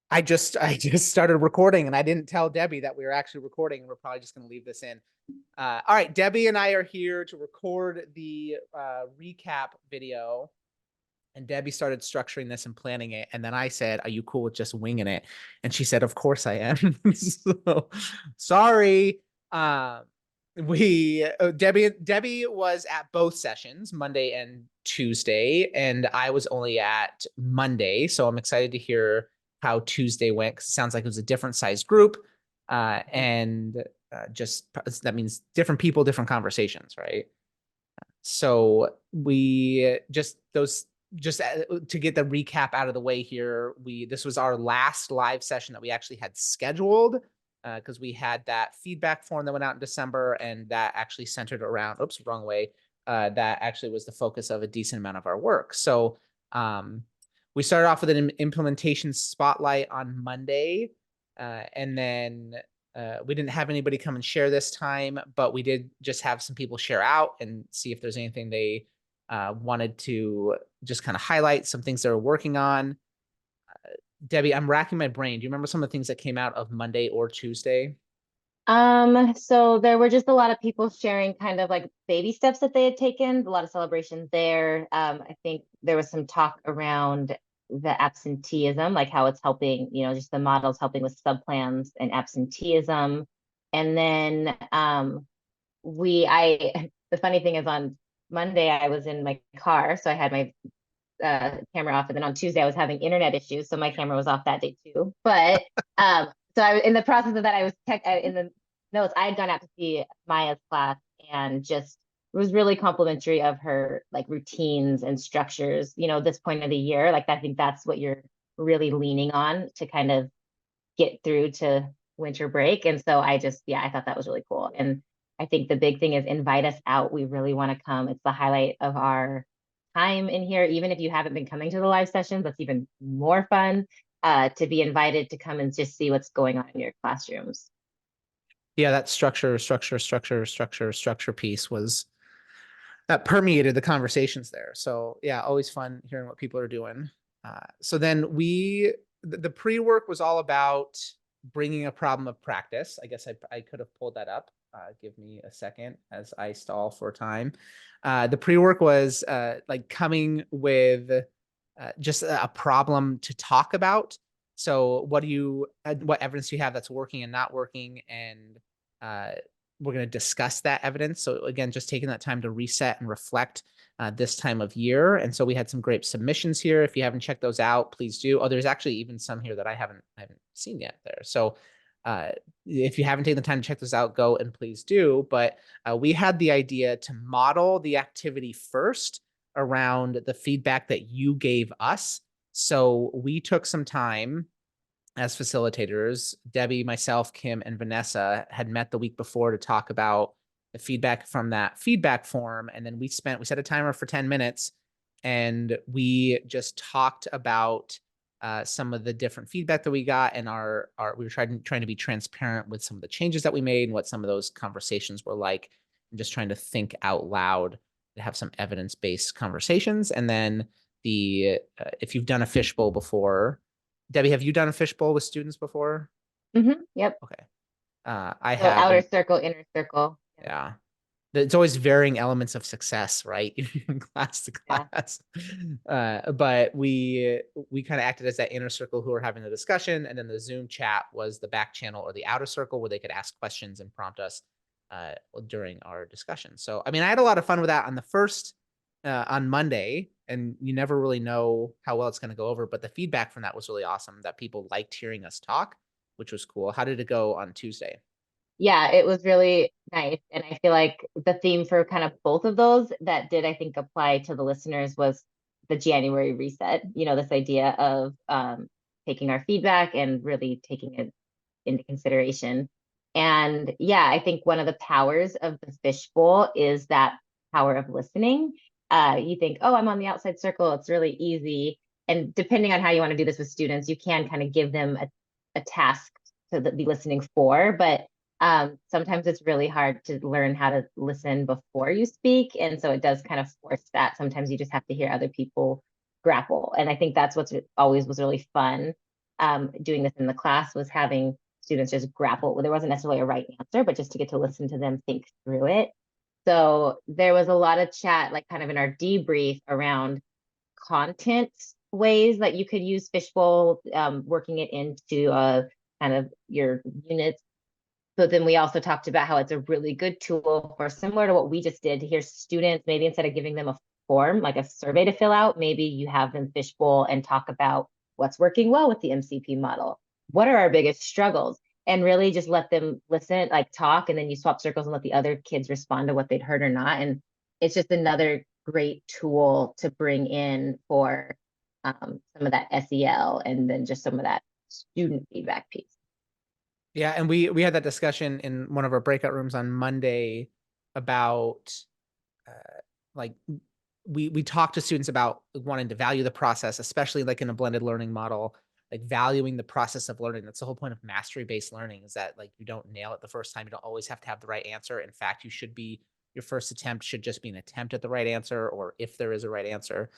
I just started recording and I didn't tell Debbie that we were actually recording, and we're probably just going to leave this in. All right, Debbie and I are here to record the recap video, and Debbie started structuring this and planning it, and then I said, "Are you cool with just winging it?" And she said, "Of course I am." So sorry. Uh, we Debbie was at both sessions, Monday and Tuesday, and I was only at Monday. So I'm excited to hear how Tuesday went, because it sounds like it was a different size group, and just that means different people, different conversations, right? So we just to get the recap out of the way here, this was our last live session that we actually had scheduled, because we had that feedback form that went out in December, and that actually centered around, oops, wrong way. That actually was the focus of a decent amount of our work. So we started off with an implementation spotlight on Monday, and then we didn't have anybody come and share this time, but we did just have some people share out and see if there's anything they wanted to just kind of highlight, some things they were working on. Debbie, I'm racking my brain. Do you remember some of the things that came out of Monday or Tuesday? So there were just a lot of people sharing kind of like baby steps that they had taken, a lot of celebrations there. I think there was some talk around the absenteeism, like how it's helping, just the models helping with subplans and absenteeism. And then the funny thing is on Monday, I was in my car, so I had my camera off, and then on Tuesday I was having internet issues, so my camera was off that day too. But so in the process of that, I was in the notes. I had gone out to see Maya's class, and just it was really complimentary of her like routines and structures. This point of the year, like I think that's what you're really leaning on to kind of get through to winter break. And so yeah, I thought that was really cool. And I think the big thing is invite us out. We really want to come. It's the highlight of our time in here. Even if you haven't been coming to the live sessions, that's even more fun to be invited to come and just see what's going on in your classrooms. Yeah, that structure piece was that permeated the conversations there. So yeah, always fun hearing what people are doing. So then the pre-work was all about bringing a problem of practice. I guess I could have pulled that up. Give me a second as I stall for time. The pre-work was like coming with just a problem to talk about. So what evidence do you have that's working and not working? And uh, we're going to discuss that evidence. So again, just taking that time to reset and reflect this time of year. And so we had some great submissions here. If you haven't checked those out, please do. Oh, there's actually even some here that I haven't seen yet there. So if you haven't taken the time to check this out, go and please do. But we had the idea to model the activity first around the feedback that you gave us. So we took some time as facilitators. Debbie, myself, Kim, and Vanessa had met the week before to talk about the feedback from that feedback form. And then we set a timer for 10 minutes, and we just talked about some of the different feedback that we got, and we were trying to be transparent with some of the changes that we made and what some of those conversations were like, and just trying to think out loud to have some evidence-based conversations. And then if you've done a fishbowl before, Debbie, have you done a fishbowl with students before? Yep. Okay. I So have, outer and circle, inner circle. Yeah. yeah, it's always varying elements of success, right? Class to Yeah. class. But we kind of acted as that inner circle who were having the discussion, and then the Zoom chat was the back channel or the outer circle where they could ask questions and prompt us during our discussion. So, I mean, I had a lot of fun with that on the first on Monday, and you never really know how well it's going to go over. But the feedback from that was really awesome. That people liked hearing us talk, which was cool. How did it go on Tuesday? Yeah, it was really nice. And I feel like the theme for kind of both of those that did, I think, apply to the listeners was the January reset, this idea of taking our feedback and really taking it into consideration. And yeah, I think one of the powers of the fishbowl is that power of listening. You think, oh, I'm on the outside circle, it's really easy. And depending on how you want to do this with students, you can kind of give them a task to be listening for. But sometimes it's really hard to learn how to listen before you speak. And so it does kind of force that. Sometimes you just have to hear other people grapple. And I think that's what's always was really fun. doing this in the class was having students just grapple. Well, there wasn't necessarily a right answer, but just to get to listen to them think through it. So there was a lot of chat, like kind of in our debrief around content ways that you could use Fishbowl, working it into kind of your units. So then we also talked about how it's a really good tool for, similar to what we just did, to hear students, maybe instead of giving them a form, like a survey to fill out, maybe you have them Fishbowl and talk about what's working well with the MCP model. What are our biggest struggles? And really just let them listen, like talk, and then you swap circles and let the other kids respond to what they'd heard or not. And it's just another great tool to bring in for some of that SEL and then just some of that student feedback piece. Yeah, and we had that discussion in one of our breakout rooms on Monday about like we talked to students about wanting to value the process, especially like in a blended learning model, like valuing the process of learning. That's the whole point of mastery-based learning, is that like you don't nail it the first time. You don't always have to have the right answer. In fact, your first attempt should just be an attempt at the right answer, or if there is a right answer.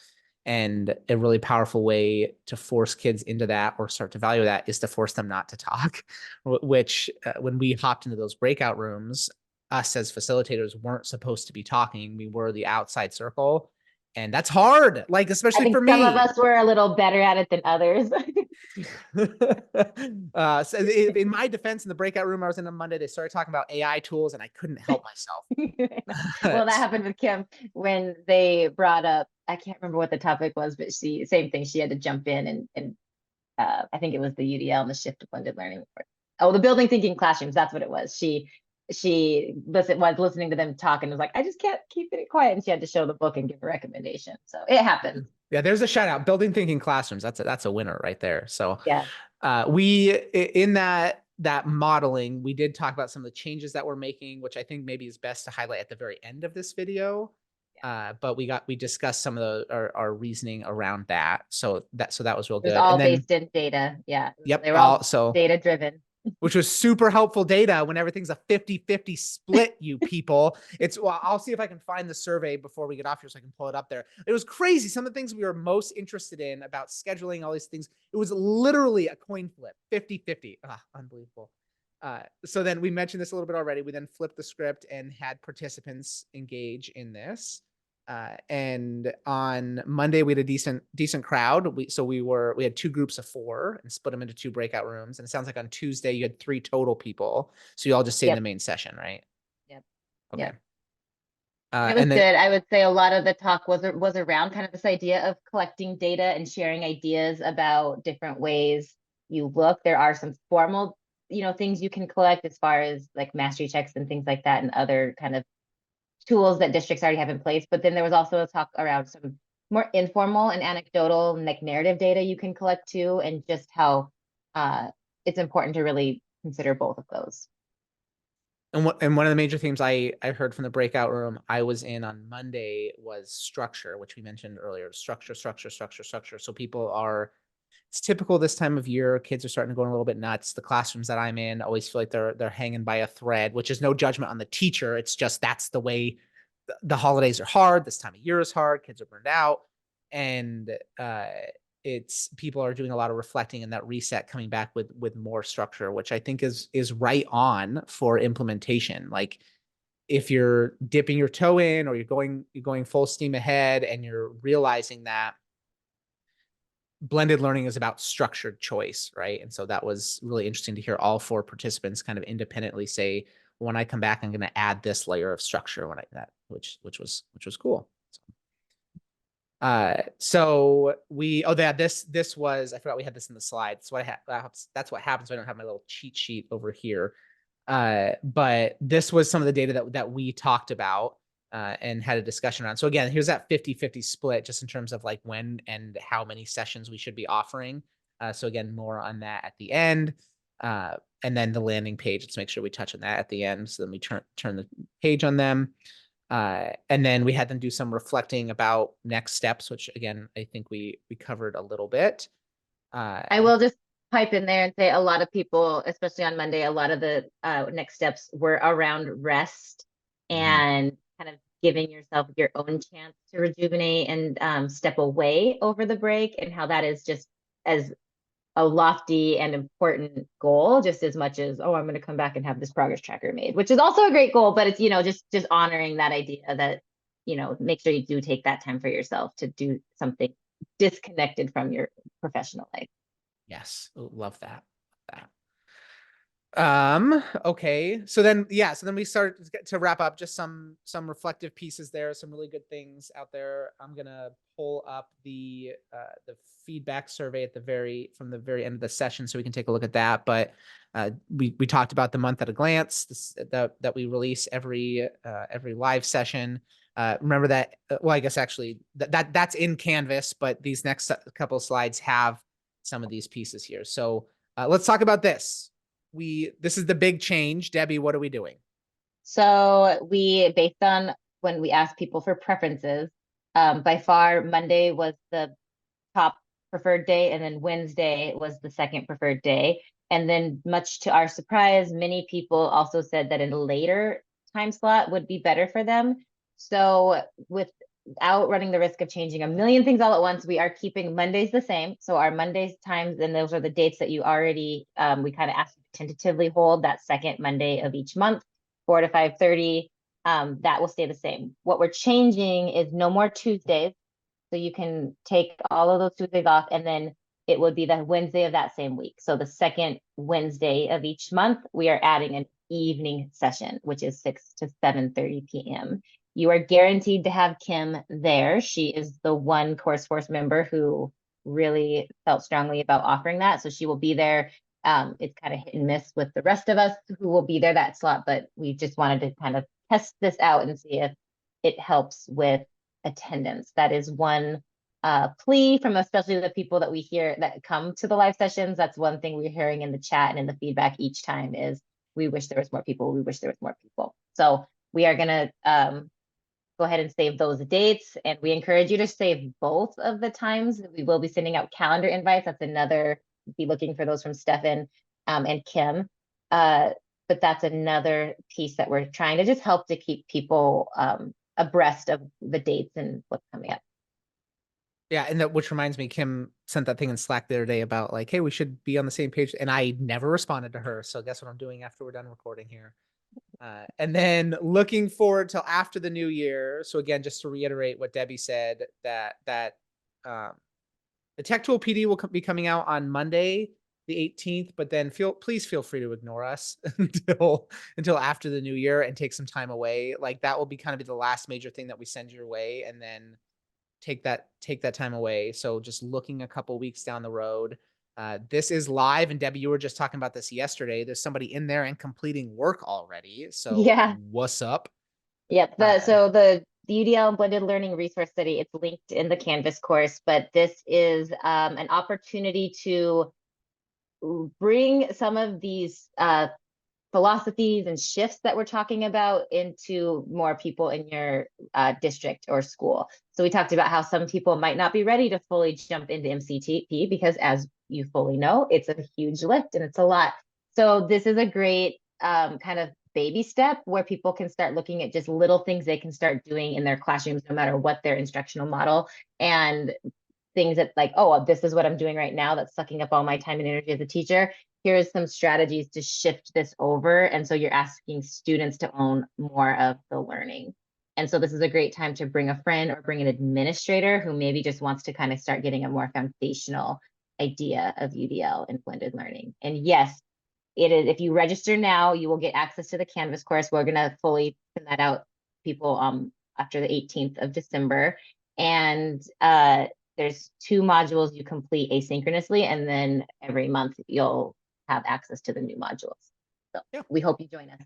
And a really powerful way to force kids into that or start to value that is to force them not to talk, which when we hopped into those breakout rooms, us as facilitators weren't supposed to be talking. We were the outside circle. And that's hard, like, I especially think for some of me. us were a little better at it than others. So in my defense, in the breakout room I was in on Monday, they started talking about AI tools and I couldn't help Well, that myself. happened with Kim when they brought up, I can't remember what the topic was, but same thing. She had to jump in and I think it was the UDL and the shift to blended learning. Oh, the building thinking classrooms. That's what it was. She was listening to them talk and was like, I just can't keep it quiet. And she had to show the book and give a recommendation. So it happened. Yeah, there's a shout out. Building thinking classrooms. That's a winner right there. So Yeah. we in that modeling, we did talk about some of the changes that we're making, which I think maybe is best to highlight at the very end of this video. But we discussed some of our reasoning around that. So that was real It was good. And all then based in data. Yeah. yep, They were all also, data driven. which was super helpful data when everything's a 50-50 split, you people. Well, I'll see if I can find the survey before we get off here so I can pull it up there. It was crazy. Some of the things we were most interested in about scheduling, all these things, it was literally a coin flip, 50-50. Unbelievable. So then we mentioned this a little bit already. We then flipped the script and had participants engage in this. And on Monday we had a decent crowd. We had two groups of 4 and split them into 2 breakout rooms. And it sounds like on Tuesday you had 3 total people. So you all just stayed in the Yep. main session, right? Yep. Okay. Yep. And it was And then good. I would say a lot of the talk was around kind of this idea of collecting data and sharing ideas about different ways you look. There are some formal, things you can collect as far as like mastery checks and things like that, and other kind of tools that districts already have in place. But then there was also a talk around some more informal and anecdotal, like narrative data you can collect too, and just how it's important to really consider both of those. and one of the major themes I heard from the breakout room I was in on Monday was structure, which we mentioned earlier. Structure. So it's typical this time of year. Kids are starting to go a little bit nuts. The classrooms that I'm in always feel like they're hanging by a thread, which is no judgment on the teacher. It's just that's the way the holidays are hard. This time of year is hard. Kids are burned out, and it's people are doing a lot of reflecting and that reset, coming back with more structure, which I think is right on for implementation. Like if you're dipping your toe in, or you're going full steam ahead, and you're realizing that blended learning is about structured choice, right? And so that was really interesting to hear all 4 participants kind of independently say, when I come back, I'm going to add this layer of structure which was cool. So this was, I forgot we had this in the slides. So that's what happens when I don't have my little cheat sheet over here. But this was some of the data that we talked about and had a discussion around. So again, here's that 50-50 split, just in terms of like when and how many sessions we should be offering. So again, more on that at the end. And then the landing page, let's make sure we touch on that at the end. So then we turn the page on them. And then we had them do some reflecting about next steps, which again, I think we covered a little bit. I will just pipe in there and say a lot of people, especially on Monday, a lot of the next steps were around rest and kind of giving yourself your own chance to rejuvenate and step away over the break, and how that is just as a lofty and important goal just as much as, oh, I'm going to come back and have this progress tracker made, which is also a great goal, but it's, just honoring that idea that, make sure you do take that time for yourself to do something disconnected from your professional life. Yes. Ooh, love that. That. Okay. So then we start to wrap up just some reflective pieces there, some really good things out there. I'm gonna pull up the feedback survey from the very end of the session so we can take a look at that. But we talked about the month at a glance that we release every live session. Remember that, well, I guess actually that's in Canvas, but these next couple of slides have some of these pieces here. So let's talk about this. This is the big change. Debbie, what are we doing? So we, based on when we asked people for preferences, by far Monday was the top preferred day, and then Wednesday was the second preferred day. And then, much to our surprise, many people also said that a later time slot would be better for them. So, without running the risk of changing a million things all at once, we are keeping Mondays the same. So, our Mondays times, and those are the dates that you already, we kind of asked you to tentatively hold that second Monday of each month, 4 to 5:30. That will stay the same. What we're changing is no more Tuesdays. So you can take all of those Tuesdays off, and then it would be the Wednesday of that same week. So the second Wednesday of each month, we are adding an evening session, which is 6 to 7:30 p.m. You are guaranteed to have Kim there. She is the one Course Force member who really felt strongly about offering that. So she will be there. It's kind of hit and miss with the rest of us who will be there that slot, but we just wanted to kind of test this out and see if it helps with attendance. That is one plea from especially the people that we hear that come to the live sessions. That's one thing we're hearing in the chat and in the feedback each time is we wish there was more people. We wish there was more people. So we are going to go ahead and save those dates. And we encourage you to save both of the times. We will be sending out calendar invites. That's another, be looking for those from Stefan and Kim. But that's another piece that we're trying to just help to keep people abreast of the dates and what's coming up. Yeah, and which reminds me, Kim sent that thing in Slack the other day about like, hey, we should be on the same page, and I never responded to her. So guess what I'm doing after we're done recording here? And then looking forward till after the new year. So again, just to reiterate what Debbie said, that the Tech Tool PD will be coming out on Monday, the 18th. But then please feel free to ignore us until after the new year and take some time away. Like that will be kind of the last major thing that we send your way, and then take that time away. So just looking a couple weeks down the road. This is live, and Debbie, you were just talking about this yesterday. There's somebody in there and completing work already. So Yeah. what's up? Yep. So the UDL Blended Learning Resource Study, it's linked in the Canvas course, but this is an opportunity to bring some of these philosophies and shifts that we're talking about into more people in your district or school. So we talked about how some people might not be ready to fully jump into MCP because, as you fully know, it's a huge lift and it's a lot. So this is a great kind of baby step where people can start looking at just little things they can start doing in their classrooms, no matter what their instructional model, and things that like, oh, this is what I'm doing right now that's sucking up all my time and energy as a teacher. Here's some strategies to shift this over. And so you're asking students to own more of the learning. And so this is a great time to bring a friend or bring an administrator who maybe just wants to kind of start getting a more foundational idea of UDL and blended learning. And yes, it is, if you register now, you will get access to the Canvas course. We're going to fully send that out people after the 18th of December. And there's 2 modules you complete asynchronously, and then every month you'll have access to the new modules. So yeah, we hope you join us.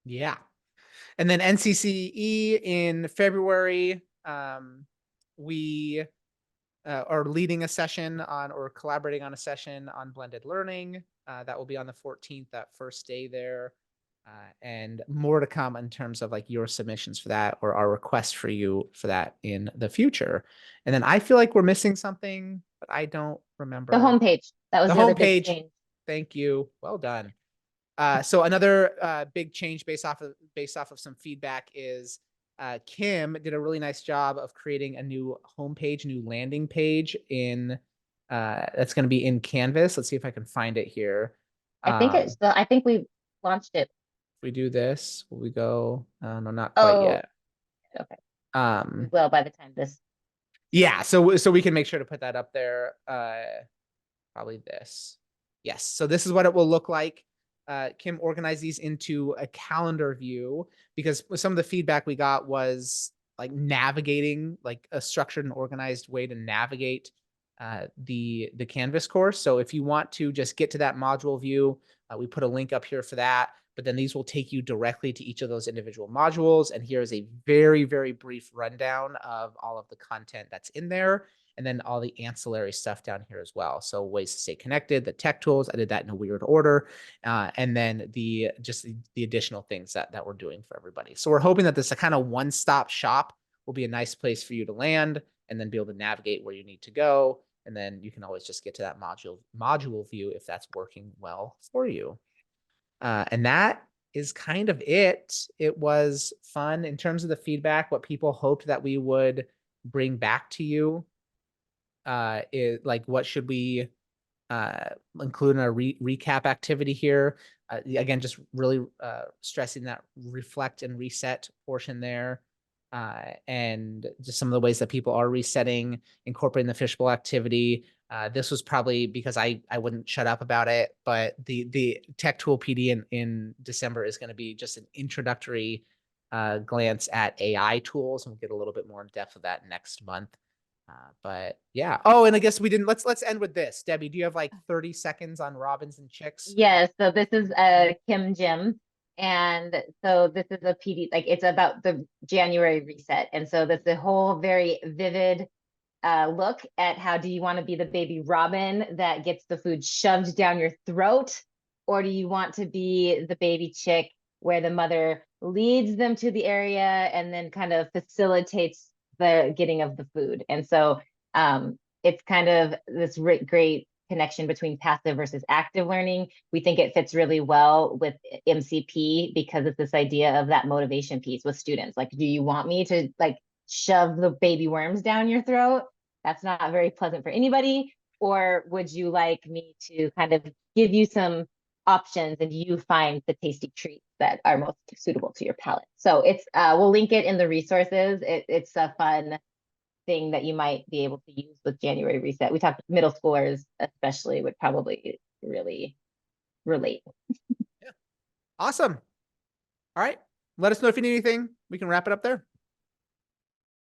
Yeah. And then NCCE in February, we are leading a session on, or collaborating on a session on blended learning. That will be on the 14th, that first day there. And more to come in terms of like your submissions for that or our request for you for that in the future. And then I feel like we're missing something, but I don't remember. The homepage. That was The the other big homepage. change. Thank you. Well done. So another big change based off of some feedback is Kim did a really nice job of creating a new homepage, new landing page in That's going to be in Canvas. Let's see if I can find it here. I think we launched it. If we do this, will we go? No, not quite Oh, yet. okay. We Um, will by the time this. yeah, so we can make sure to put that up there. Probably this. Yes. So this is what it will look like. Kim organized these into a calendar view because some of the feedback we got was like navigating, like a structured and organized way to navigate the Canvas course. So if you want to just get to that module view, we put a link up here for that. But then these will take you directly to each of those individual modules. And here is a very, very brief rundown of all of the content that's in there. And then all the ancillary stuff down here as well. So ways to stay connected, the tech tools. I did that in a weird order. And then the additional things that we're doing for everybody. So we're hoping that this kind of one-stop shop will be a nice place for you to land and then be able to navigate where you need to go. And then you can always just get to that module view if that's working well for you. And that is kind of it. It was fun in terms of the feedback, what people hoped that we would bring back to you. Is like, what should we include in a recap activity here? Again, just really stressing that reflect and reset portion there. And just some of the ways that people are resetting, incorporating the fishbowl activity. This was probably because I wouldn't shut up about it, but the tech tool PD in December is going to be just an introductory glance at AI tools, and we'll get a little bit more in depth of that next month. But yeah. Oh, and I guess we didn't. Let's end with this. Debbie, do you have like 30 seconds on Robins and Chicks? Yes, so this is Kim Jim. And so this is a PD, like it's about the January reset. And so that's a whole very vivid look at how do you want to be the baby robin that gets the food shoved down your throat? Or do you want to be the baby chick where the mother leads them to the area and then kind of facilitates the getting of the food? And so it's kind of this great connection between passive versus active learning. We think it fits really well with MCP because it's this idea of that motivation piece with students. Like, do you want me to like shove the baby worms down your throat? That's not very pleasant for anybody. Or would you like me to kind of give you some options and you find the tasty treats that are most suitable to your palate? So it's we'll link it in the resources. It's a fun thing that you might be able to use with January reset. We talked middle schoolers especially would probably really relate. Yeah. Awesome. All right. Let us know if you need anything. We can wrap it up there.